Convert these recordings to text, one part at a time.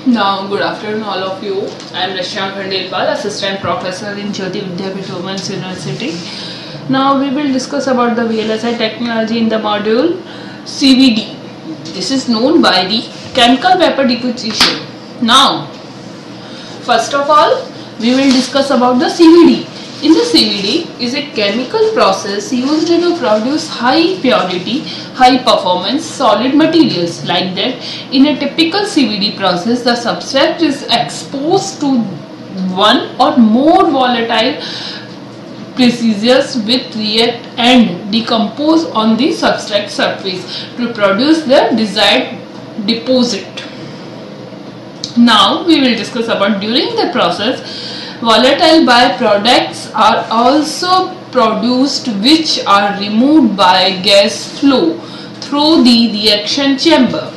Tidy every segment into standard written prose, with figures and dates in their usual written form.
Now, good afternoon, all of you. I am Rashyan Khandelpal, Assistant Professor in Jyoti Vidyapeeth Women's University. Now, we will discuss about the VLSI technology in the module CVD. This is known by the chemical vapor deposition. Now, first of all, we will discuss about the CVD. In the CVD is a chemical process used to produce high purity, high performance solid materials. Like that, in a typical CVD process, the substrate is exposed to one or more volatile procedures which react and decompose on the substrate surface to produce the desired deposit. Now we will discuss about during the process, volatile byproducts are also produced which are removed by gas flow through the reaction chamber.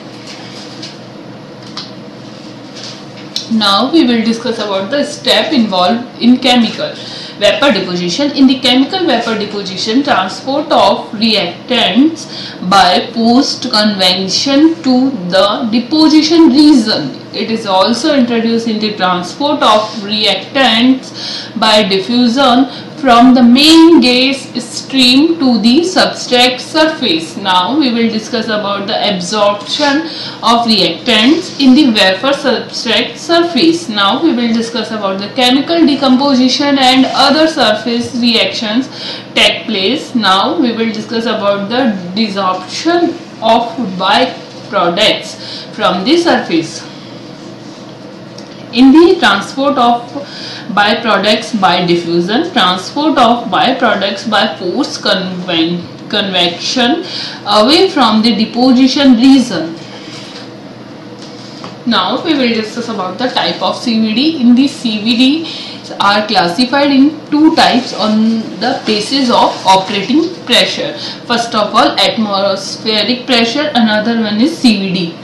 Now we will discuss about the step involved in chemical vapor deposition. In the chemical vapor deposition, transport of reactants by post convection to the deposition region. It is also introduced in the transport of reactants by diffusion from the main gas stream to the substrate surface. Now we will discuss about the absorption of reactants in the vapor substrate surface. Now we will discuss about the chemical decomposition and other surface reactions take place. Now we will discuss about the desorption of byproducts from the surface. In the transport of byproducts by diffusion, transport of byproducts by post convection away from the deposition region. Now we will discuss about the type of CVD. In the CVD are classified in two types on the basis of operating pressure. First of all, atmospheric pressure, another one is CVD.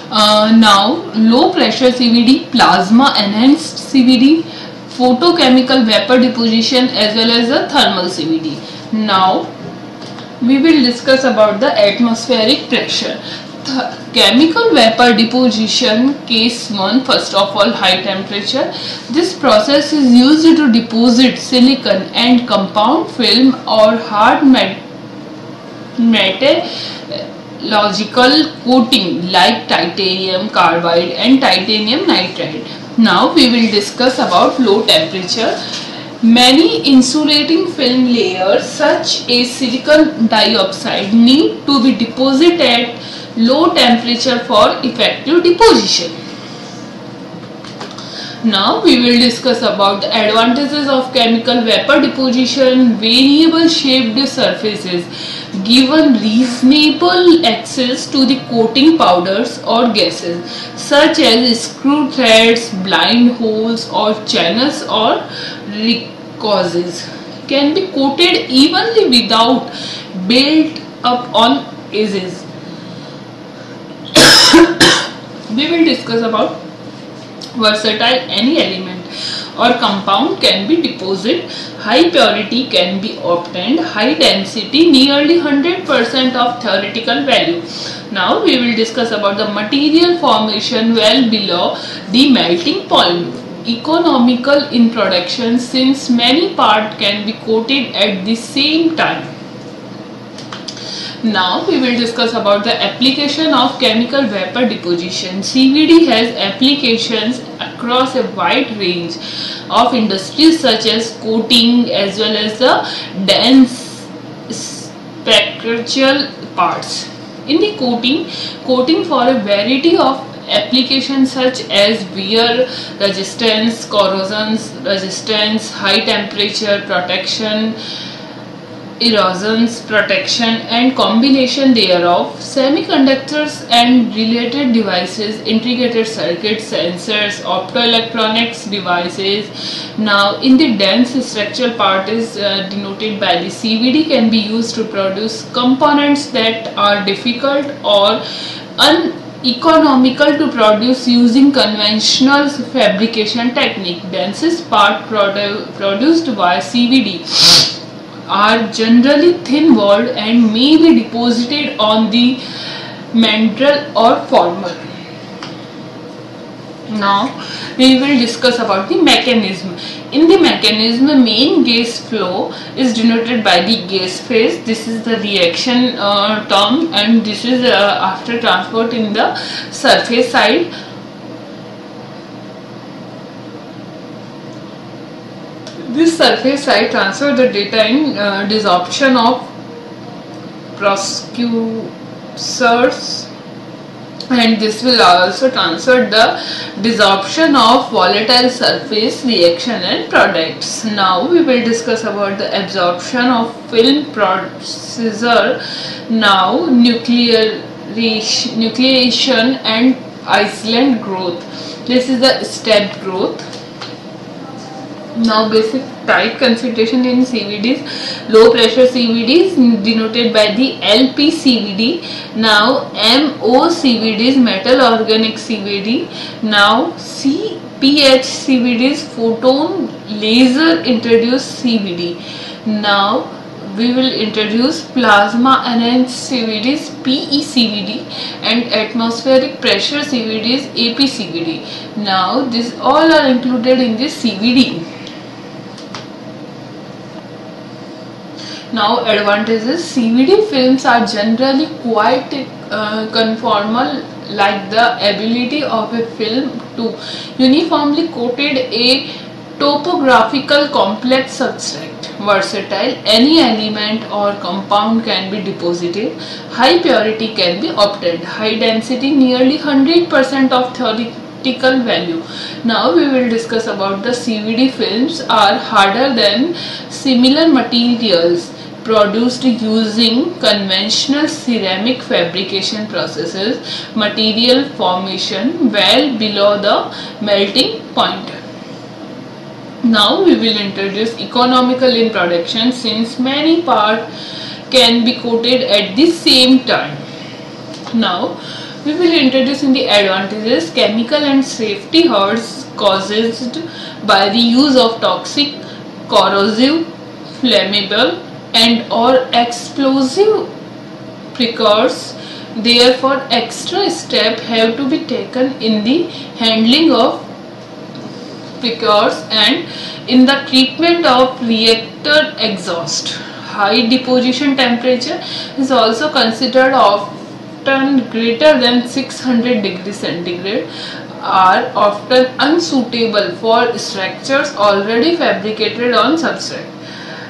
Now, low pressure CVD, plasma enhanced CVD, photochemical vapor deposition as well as the thermal CVD. Now, we will discuss about the atmospheric pressure. Chemical vapor deposition case 1, first of all, high temperature. This process is used to deposit silicon and compound film or hard metallurgical coating like titanium carbide and titanium nitride. Now we will discuss about low temperature. Many insulating film layers such as silicon dioxide need to be deposited at low temperature for effective deposition. Now we will discuss about the advantages of chemical vapor deposition. Variable shaped surfaces given reasonable access to the coating powders or gases such as screw threads, blind holes or channels or recesses can be coated evenly without built up on edges. We will discuss about versatile. Any element or compound can be deposited, high purity can be obtained, high density, nearly 100% of theoretical value. Now we will discuss about the material formation well below the melting point. Economical in production since many parts can be coated at the same time. Now we will discuss about the application of chemical vapor deposition. CVD has applications across a wide range of industries such as coating as well as the dense spectral parts. In the coating for a variety of applications such as wear resistance, corrosion resistance, high temperature protection, erosions protection and combination thereof, semiconductors and related devices, integrated circuits, sensors, optoelectronics devices. Now in the dense structural part is denoted by the CVD can be used to produce components that are difficult or uneconomical to produce using conventional fabrication technique. Densest part produced by CVD are generally thin walled and may be deposited on the mandrel or former. Now we will discuss about the mechanism. In the mechanism, main gas flow is denoted by the gas phase. This is the reaction term, and this is after transport in the surface side. This surface side transfer the data in desorption of precursors, and this will also transfer the desorption of volatile surface reaction and products. Now we will discuss about the absorption of film processor. Now nucleation and island growth. This is the step growth. Now basic type consideration in CVDs. Low pressure CVD is denoted by the LPCVD. Now MOCVD is metal organic CVD. Now PHCVD is photon laser induced CVD. Now we will introduce plasma enhanced CVDs PECVD, and atmospheric pressure CVDs APCVD. Now these all are included in this CVD. Now advantages. CVD films are generally quite conformal, like the ability of a film to uniformly coated a topographical complex substrate. Versatile, any element or compound can be deposited. High purity can be obtained. High density, nearly 100% of theoretical value. Now we will discuss about the CVD films are harder than similar materials produced using conventional ceramic fabrication processes. Material formation well below the melting point. Now we will introduce economical in production, since many parts can be coated at the same time. Now we will introduce in the advantages. Chemical and safety hazards caused by the use of toxic, corrosive, flammable and or explosive precursors. Therefore extra steps have to be taken in the handling of precursors and in the treatment of reactor exhaust. High deposition temperature is also considered often greater than 600 degrees centigrade, are often unsuitable for structures already fabricated on substrate.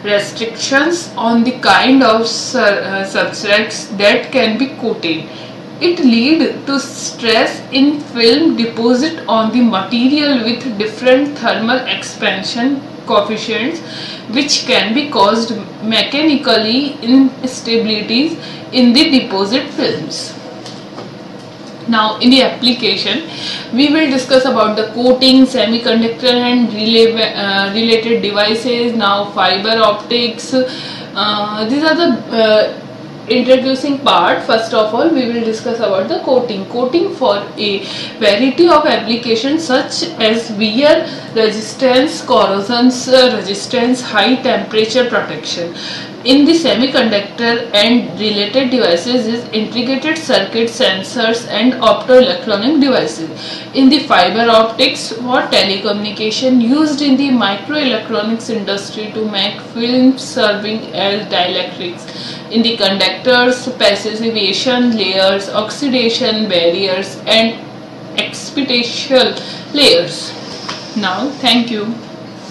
Restrictions on the kind of substrates that can be coated. It leads to stress in film deposit on the material with different thermal expansion coefficients, which can be caused mechanically instabilities in the deposit films. Now in the application, we will discuss about the coating, semiconductor and related devices. Now fiber optics. These are the introducing part. First of all, we will discuss about the coating. Coating for a variety of applications such as wear resistance, corrosion resistance, high temperature protection. In the semiconductor and related devices is integrated circuit, sensors and optoelectronic devices. In the fiber optics for telecommunication, used in the microelectronics industry to make films serving as dielectrics. In the conductors, passivation layers, oxidation barriers and epitaxial layers. Now thank you.